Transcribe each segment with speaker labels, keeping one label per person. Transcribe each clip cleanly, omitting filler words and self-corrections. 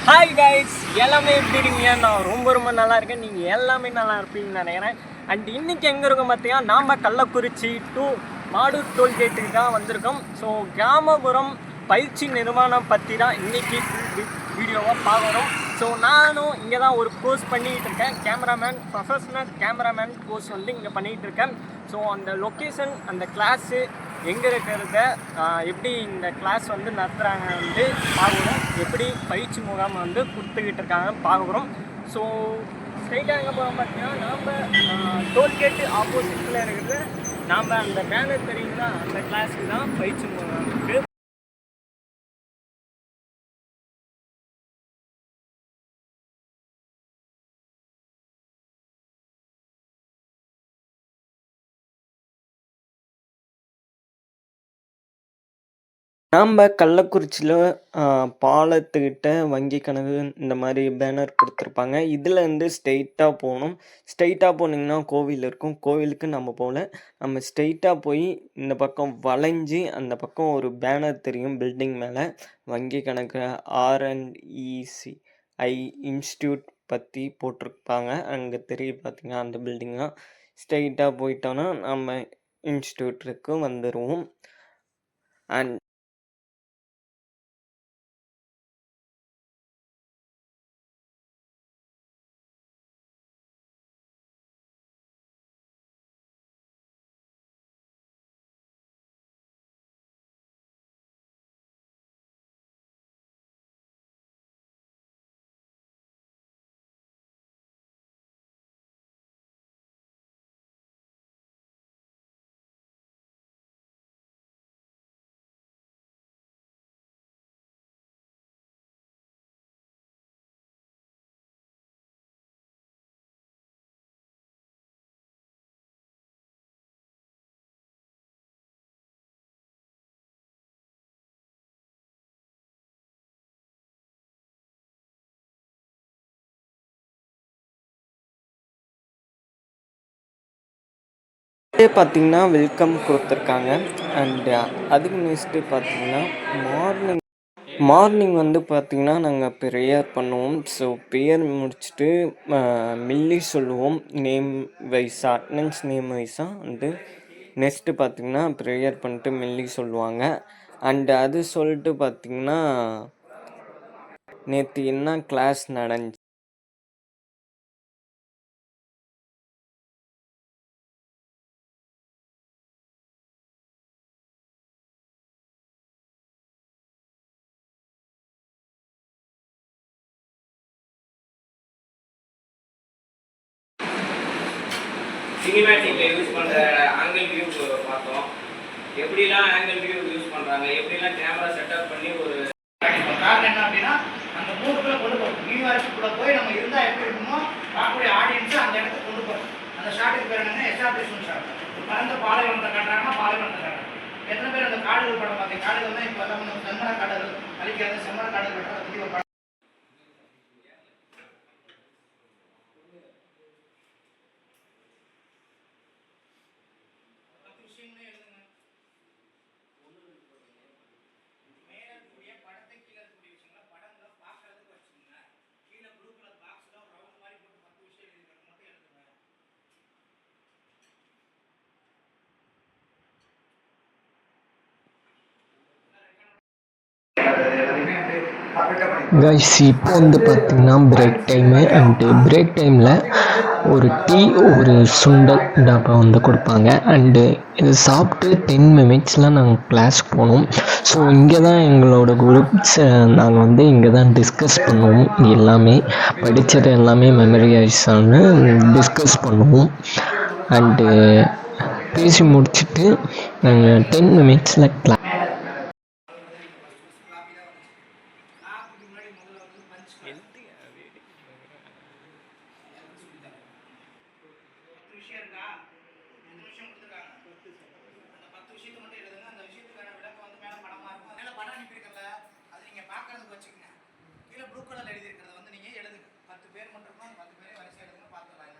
Speaker 1: Hi guys, எல்லாமே எப்படி இருக்கீங்க? நான் ரொம்ப நல்லா இருக்கேன். நீங்கள் எல்லாமே நல்லா இருப்பீங்கன்னு நினைக்கிறேன். அண்ட் இன்றைக்கி எங்கே இருக்கோம் பார்த்தீங்கன்னா, நாம் கள்ளக்குறிச்சி டு மாடூர் டோல்கேட்டுக்கு தான் வந்திருக்கோம். ஸோ கிராமப்புறம் பயிற்சி நிறுவனம் பற்றி தான் இன்றைக்கி வீடியோவாக பார்க்குறோம். ஸோ நானும் இங்கே தான் ஒரு கோர்ஸ் பண்ணிக்கிட்டு இருக்கேன். ப்ரொஃபஷனல் கேமராமேன் கோர்ஸ் வந்து இங்கே பண்ணிகிட்டு இருக்கேன். ஸோ அந்த லொக்கேஷன், அந்த கிளாஸு எங்கே இருக்கிறத, எப்படி இந்த கிளாஸ் வந்து நடத்துகிறாங்க வந்து பார்க்குறோம். எப்படி பயிற்சி முகாம் வந்து கொடுத்துக்கிட்டு இருக்காங்க பார்க்குறோம். ஸோ ஸ்ட்ரைட்டாக எங்கே போகிறோம் பார்த்தீங்கன்னா, நாம் டோல்கேட்டு ஆப்போசிட்டில் இருக்கிறது நாம் அந்த பேனர் தெரியுங்களா, அந்த கிளாஸுக்கு தான் பயிற்சி முகாம் இருக்குது. நாம் கள்ளக்குறிச்சியில் பாலத்துக்கிட்ட வங்கி கணக்கு இந்த மாதிரி பேனர் கொடுத்துருப்பாங்க. இதிலேருந்து ஸ்ட்ரெயிட்டாக போகணும். ஸ்ட்ரெயிட்டாக போனீங்கன்னா கோவில் இருக்கும். கோவிலுக்கு நம்ம போகல, நம்ம ஸ்ட்ரெயிட்டாக போய் இந்த பக்கம் வளைஞ்சி அந்த பக்கம் ஒரு பேனர் தெரியும் பில்டிங் மேலே. வங்கி கணக்கு RNECI இன்ஸ்டியூட் பற்றி போட்டிருப்பாங்க. அங்கே தெரியும் பார்த்தீங்கன்னா அந்த பில்டிங் தான். ஸ்ட்ரெயிட்டாக போயிட்டோன்னா நம்ம இன்ஸ்டியூட்டுக்கு வந்துடுவோம். அண்ட் பார்த்தீங்கன்னா வெல்கம் கொடுத்துருக்காங்க. அண்ட் அதுக்கு நெக்ஸ்ட்டு பார்த்தீங்கன்னா மார்னிங் வந்து பார்த்திங்கன்னா நாங்கள் ப்ரேயர் பண்ணுவோம். ஸோ ப்ரேயர் முடிச்சுட்டு மில்லி சொல்லுவோம், நேம் வைஸாக, அட்டனன்ஸ் நேம் வைஸாக. வந்து நெக்ஸ்ட்டு பார்த்திங்கன்னா ப்ரேயர் பண்ணிட்டு மில்லி சொல்லுவாங்க. அண்டு அது சொல்லிட்டு பார்த்திங்கன்னா நேற்று என்ன கிளாஸ் நடந்துச்சு,
Speaker 2: சினிமேட்டிக்கில் யூஸ் பண்ணுற ஆங்கிள் வியூ பார்த்தோம். எப்படிலாம் ஆங்கிள் வியூ யூஸ் பண்ணுறாங்க, எப்படிலாம் கேமரா செட்டப் பண்ணி ஒரு காரணம் என்ன அப்படின்னா, அந்த மூணுக்குள்ளே கொண்டு போகும். நியூயார்க்குள்ளே போய் நம்ம இருந்தால் எப்படி இருக்குமோ பார்க்கக்கூடிய ஆடியன்ஸை அந்த இடத்துக்கு கொண்டு போகும். அந்த ஷாட்டுக்கு பேர் என்னன்னா எஸ்டாப்ளிஷ்மெண்ட் ஷாட். பறந்த பாலைவனத்தை காட்டுறாங்கன்னா பாலைவனத்தை காட்டுறாங்க. எத்தனை பேர் அந்த காடுகள் படம் பார்த்தீங்க? காடுகள் தான் இப்போ எல்லாம் செம்மர காடுகள் அழிக்காத செம்மர காடுகள் பற்றி ஒரு படம்.
Speaker 3: கைஸ், இப்போ வந்து பார்த்திங்கன்னா பிரேக் டைமு. அண்டு பிரேக் டைமில் ஒரு டீ, ஒரு சுண்டல் டாப்பா வந்து கொடுப்பாங்க. அண்டு இது சாப்பிட்டு 10 மினிட்ஸில் நாங்கள் கிளாஸ் போனோம். ஸோ இங்கே தான் எங்களோட குரூப்ஸ், நாங்கள் வந்து இங்கே தான் டிஸ்கஸ் பண்ணுவோம். எல்லாமே படித்தது எல்லாமே மெமரியாயிஸானு டிஸ்கஸ் பண்ணுவோம். அண்டு பேசி முடிச்சுட்டு நாங்கள் 10 மினிட்ஸில் கிளாஸ்.
Speaker 2: கீழே ப்ளூ கலர் எழுதியிருக்கிறத வந்து நீங்கள் எழுதுங்க. 10 பேர் மட்டும் இருக்கும். 10 பேரே வரிசை எடுத்துன்னு பார்த்துக்கலாம்.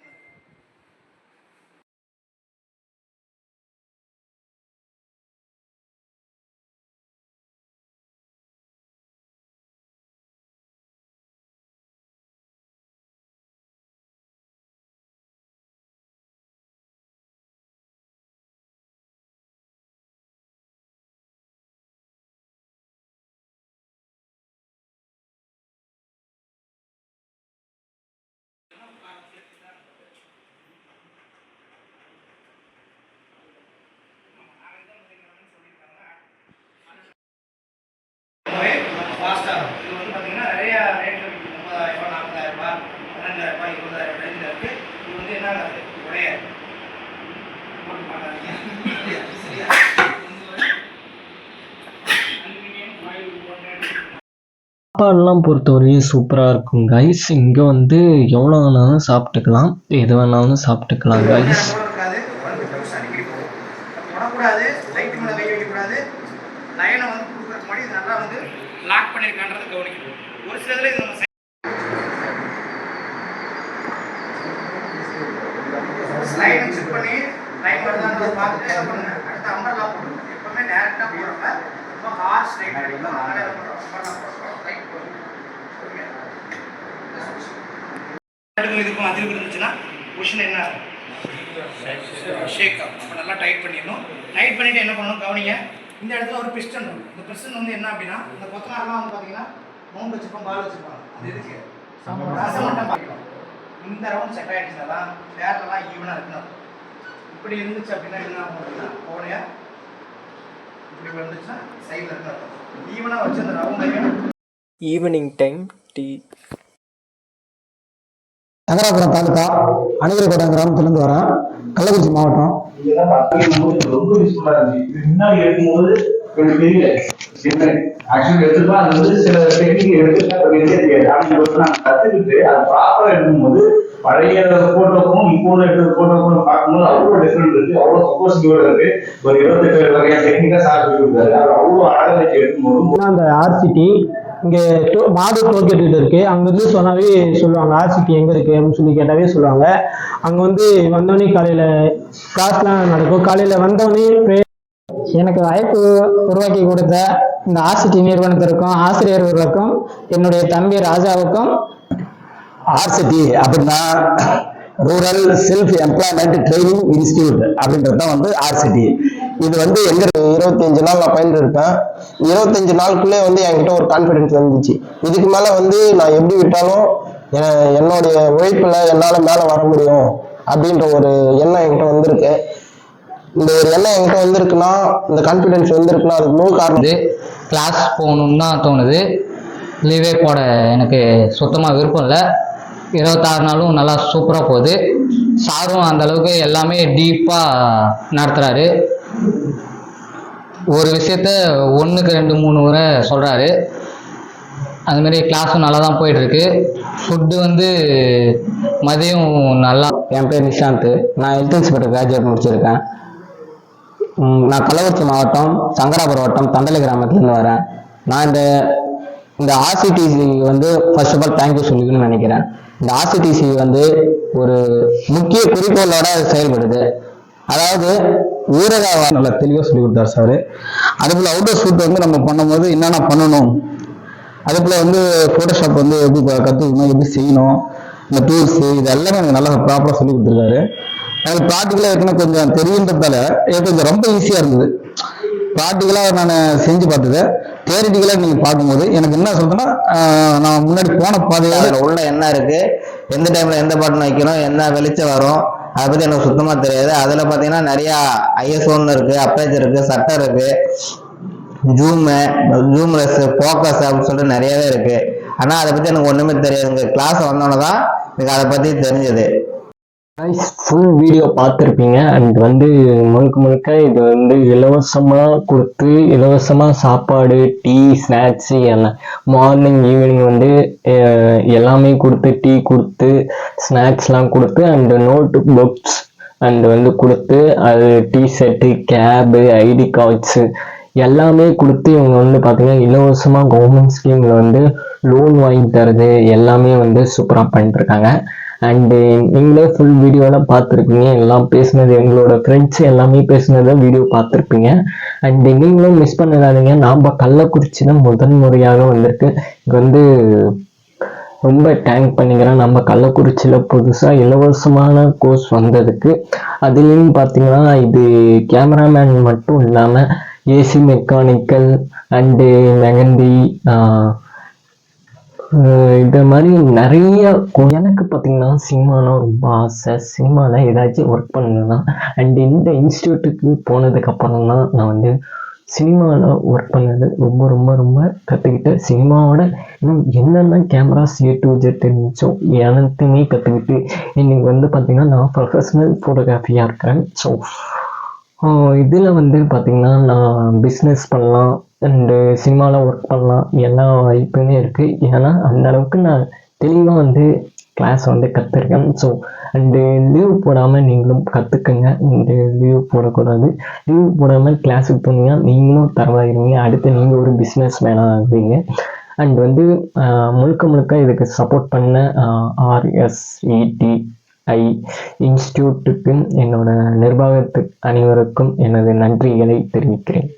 Speaker 2: ஃபாஸ்ட்டாக இருக்கும். இது வந்து பார்த்தீங்கன்னா நிறைய ரேட்டில் இருக்குது. 30,000 40,000, 12,000, 20,000 ரேஞ்சில் இருக்குது. இது வந்து என்ன ஆகாது, உடையாது. போட்டு மாட்டாதீங்க. சரியா?
Speaker 3: சாப்பாடுலாம் பொறுத்தவரையும் சூப்பராக இருக்கும் கைஸ். இங்கே வந்து எவ்வளோ வேணாலும் சாப்பிட்டுக்கலாம், எது வேணாலும் சாப்பிட்டுக்கலாம் கைஸ்.
Speaker 2: தொடக்கூடாது, லைட் மேலே கை வைக்கக்கூடாது. லைனை வந்து கொடுக்குறதுக்கு முன்னாடி நல்லா வந்து லாக் பண்ணியிருக்கான்றதை கவனிக்கணும். ஒரு சில இதில் இது நம்ம லைனை செக் பண்ணி லைன் வருதான்னு பார்த்துட்டு என்ன பண்ணுங்க, அடுத்த அம்பர்லா போடுங்க. எப்பவுமே டேரெக்டாக போடுறப்ப ரொம்ப ஹார்ஷ் லைட் அடிக்கும். அதனால என்ன பண்ணுறோம், அம்பர்லா போடுறோம், லைட் போடுறோம். இதுக்கும் அதிர்வு இருந்துச்சுன்னா பொசிஷன் என்ன ஷேக் ஆகும். அப்போ நல்லா டைட் பண்ணிடணும். டைட் பண்ணிவிட்டு என்ன பண்ணணும் கவனிங்க, இந்த இடத்துல ஒரு பிஸ்டன் இருக்கும். இந்த பிஸ்டன் வந்து என்ன அப்படின்னா, இந்த கொத்தனாரெலாம் வந்து பார்த்தீங்கன்னா மவுண்ட் வச்சுப்போம், பால் வச்சுருப்பாங்க. அது எதுக்கு ரசமட்டம் பார்க்கலாம். இந்த ரவுண்ட் செட் ஆகிடுச்சுனா தான் வேறெல்லாம் ஈவனாக இருக்கணும். இப்படி இருந்துச்சு அப்படின்னா என்ன ஆகும் அப்படின்னா, ஓடையா இப்படி வந்துச்சுன்னா சைடில் இருக்கணும். ஈவனாக வச்சு அந்த ரவுண்டையும்.
Speaker 1: Evening time tea.
Speaker 4: Sankarapuram taluka Anikarakottam கிராமத்துலேருந்து வரேன், கள்ளக்குறிச்சி மாவட்டம்.
Speaker 5: இதெல்லாம் பார்த்தீங்கன்னா ரொம்ப யூஸ்ஃபுல்லா இருந்துச்சு. இது முன்னாடி எடுக்கும்போது கொஞ்சம் தெரியல, ஆக்சுவலி எடுத்துக்கலாம். அது வந்து சில டெக்னிக் எடுத்துக்கலாம் தெரியாது. ஆனால் நாங்கள் கற்றுக்கிட்டு அது ப்ராப்பராக எடுக்கும்போது பழைய போட்டோக்கும் இப்போ எடுத்த போட்டோக்கும் பார்க்கும்போது அவ்வளோ டிஃப்ரெண்ட் இருக்கு, அவ்வளோ சப்போசிட்டிவா இருக்கு. ஒரு 28 வகையான டெக்னிக்கா சார் சொல்லி கொடுத்தாரு. அது அவ்வளோ அழகாக வச்சு எடுக்கும்போது
Speaker 4: அந்த ஆர்சிடி இங்கே மாடு டோல்கேட் இருக்கு. அங்கேருந்து சொன்னாவே சொல்லுவாங்க ஆர்சிடி எங்கே இருக்கு அப்படின்னு சொல்லி கேட்டாவே சொல்லுவாங்க. அங்கே வந்து வந்தோடனே காலையில் கிளாஸ்லாம் நடக்கும். காலையில் வந்தோடனே எனக்கு வாய்ப்பு உருவாக்கி கொடுத்த இந்த ஆர்சிடி நிறுவனத்திற்கும் ஆசிரியர்களுக்கும் என்னுடைய தம்பி ராஜாவுக்கும்.
Speaker 6: ஆர்சிடி அப்படின்னா rural self employment training institute அப்படின்றது தான் வந்து ஆர்சிடி. இது வந்து எங்க 25 நாள் நான் பயின்று இருப்பேன். 25 நாளுக்குள்ளே வந்து என்கிட்ட ஒரு கான்ஃபிடென்ஸ் வந்துச்சு. இதுக்கு மேல வந்து நான் எப்படி விட்டாலும் என்னுடைய உழைப்புல என்னால மேல வர முடியும் அப்படின்ற ஒரு எண்ணம் என்கிட்ட வந்திருக்கு. இந்த ஒரு எண்ணம் என்கிட்ட வந்திருக்குன்னா, இந்த கான்ஃபிடென்ஸ் வந்திருக்குன்னா அதுக்கு முழு காரணம்
Speaker 7: கிளாஸ் போகணுன்னு தான் தோணுது. லீவே போட எனக்கு சுத்தமாக விருப்பம் இல்லை. 26 நாளும் நல்லா சூப்பராக போகுது. சாரும் அந்தளவுக்கு எல்லாமே டீப்பாக நடத்துகிறாரு. ஒரு விஷயத்த 1க்கு 2 3 முறை சொல்கிறாரு. அதுமாரி கிளாஸும் நல்லா தான் போயிட்டுருக்கு. ஃபுட்டு வந்து மதியம் நல்லா.
Speaker 4: என் பேர் நிஷாந்த், நான் ஹெல்த் இன்ஸ்பெக்டர் கிராஜுவேட் முடிச்சிருக்கேன். நான் கள்ளக்குறிச்சி மாவட்டம் சங்கராபுரம் வட்டம் தண்டலை கிராமத்துலேருந்து வரேன். நான் இந்த ஆர்சிடிசி வந்து ஃபர்ஸ்ட் ஆஃப் ஆல் தேங்க்யூ சொல்லிக்கணும்னு நினைக்கிறேன். இந்த ஆர்சிடிசி வந்து ஒரு முக்கிய குறிக்கோளோட செயல்படுது. அதாவது ஊரக நல்லா தெளிவாக சொல்லி கொடுத்தாரு சார். அதுபோல் அவுட்டோர் ஷூட் வந்து நம்ம பண்ணும்போது என்னென்ன பண்ணணும், அதுபோல் வந்து ஃபோட்டோஷாப் வந்து எப்படி கற்றுக்கணும், எப்படி செய்யணும், இந்த டூல்ஸு இது எல்லாமே எனக்கு நல்லா ப்ராப்பராக சொல்லி கொடுத்துருக்காரு. எனக்கு ப்ராக்டிக்கலாக இருக்குன்னு கொஞ்சம் தெரியுன்றதால எனக்கு கொஞ்சம் ரொம்ப ஈஸியாக இருந்தது. ப்ராக்டிக்கலாக நான் செஞ்சு பார்த்தது, தியரிட்டிக்கலாக நீங்கள் பார்க்கும்போது எனக்கு என்ன சொல்றேன்னா, நான் முன்னாடி போன பாதையில்
Speaker 6: உள்ள என்ன இருக்கு, எந்த டைம்ல எந்த பட்டன் வைக்கணும், என்ன வெளிச்சம் வரும், அதை பத்தி எனக்கு சுத்தமா தெரியாது. அதுல பாத்தீங்கன்னா நிறைய ஐஎஸ்ஓன்னு இருக்கு, அப்பேச்சர் இருக்கு, சட்டர் இருக்கு, ஜூம்லெஸ், ஃபோக்கஸ் அப்படின்னு சொல்லிட்டு நிறையவே இருக்கு. ஆனா அதை பத்தி எனக்கு ஒண்ணுமே தெரியாதுங்க. கிளாஸ் வந்தோன்னு தான் எனக்கு அதை பத்தி தெரிஞ்சது.
Speaker 3: ஃபுல் வீடியோ பார்த்துருப்பீங்க. அண்ட் வந்து முழுக்க இது வந்து இலவசமாக கொடுத்து, இலவசமாக சாப்பாடு, டீ, ஸ்நாக்ஸு எல்லாம் மார்னிங் ஈவினிங் வந்து எல்லாமே கொடுத்து, டீ கொடுத்து, ஸ்நாக்ஸ்லாம் கொடுத்து, அண்ட் நோட்டு புக்ஸ் அண்ட் வந்து கொடுத்து, அது டிஷர்ட்டு, கேபு, ஐடி கார்ட்ஸு எல்லாமே கொடுத்து இவங்க வந்து பார்த்தீங்கன்னா இலவசமாக கவர்மெண்ட் ஸ்கீமில் வந்து லோன் வாங்கி தரது எல்லாமே வந்து சூப்பராக பண்ணிட்டுருக்காங்க. அண்டு நீங்களே ஃபுல் வீடியோலாம் பார்த்துருப்பீங்க. எல்லாம் பேசுனது எங்களோட ஃப்ரெண்ட்ஸ் எல்லாமே பேசுனதை வீடியோ பார்த்துருப்பீங்க. அண்டு நீங்களும் மிஸ் பண்ணிடாதீங்க. நாம் கள்ளக்குறிச்சி தான் முதன் முறையாக வந்திருக்கு. இங்கே வந்து ரொம்ப தேங்க் பண்ணிக்கிறேன். நம்ம கள்ளக்குறிச்சியில் புதுசாக இலவசமான கோர்ஸ் வந்ததுக்கு. அதுலேயும் பார்த்தீங்கன்னா இது கேமராமேன் மட்டும் இல்லாமல் ஏசி மெக்கானிக்கல் அண்டு மெஹந்தி இது மாதிரி நிறைய. எனக்கு பார்த்தீங்கன்னா சினிமானா ரொம்ப ஆசை. சினிமாவில் ஏதாச்சும் ஒர்க் பண்ணணும்னா அண்ட் இந்த இன்ஸ்டியூட்டுக்கு போனதுக்கப்புறம் தான் நான் வந்து சினிமாவில் ஒர்க் பண்ணது ரொம்ப ரொம்ப ரொம்ப கற்றுக்கிட்டேன். சினிமாவோட இன்னும் என்னென்ன கேமராஸ் A to Z இருந்துச்சோ எல்லாத்தையுமே கற்றுக்கிட்டு இன்னைக்கு வந்து பார்த்திங்கன்னா நான் ப்ரொஃபஷ்னல் ஃபோட்டோகிராஃபியாக இருக்கேன். ஸோ இதில் வந்து பார்த்திங்கன்னா நான் பிஸ்னஸ் பண்ணலாம் அண்டு சினிமாவில் ஒர்க் பண்ணலாம் எல்லா வாய்ப்புமே இருக்குது. ஏன்னா அந்தளவுக்கு நான் தெளிவாக வந்து கிளாஸ் வந்து கற்றுருக்கேன். ஸோ அண்டு லீவ் போடாமல் நீங்களும் கற்றுக்குங்க. இந்த லீவ் போடக்கூடாது. லீவ் போடாமல் கிளாஸுக்கு போனீங்கன்னா நீங்களும் தரவாயிருவீங்க. அடுத்து நீங்கள் ஒரு பிஸ்னஸ் மேனாக ஆகுவீங்க. அண்ட் வந்து முழுக்க முழுக்க இதுக்கு சப்போர்ட் பண்ண RSETI இன்ஸ்டியூட்டுக்கு என்னோட நிர்வாகத்துக்கு அனைவருக்கும் எனது நன்றிகளை தெரிவிக்கிறேன்.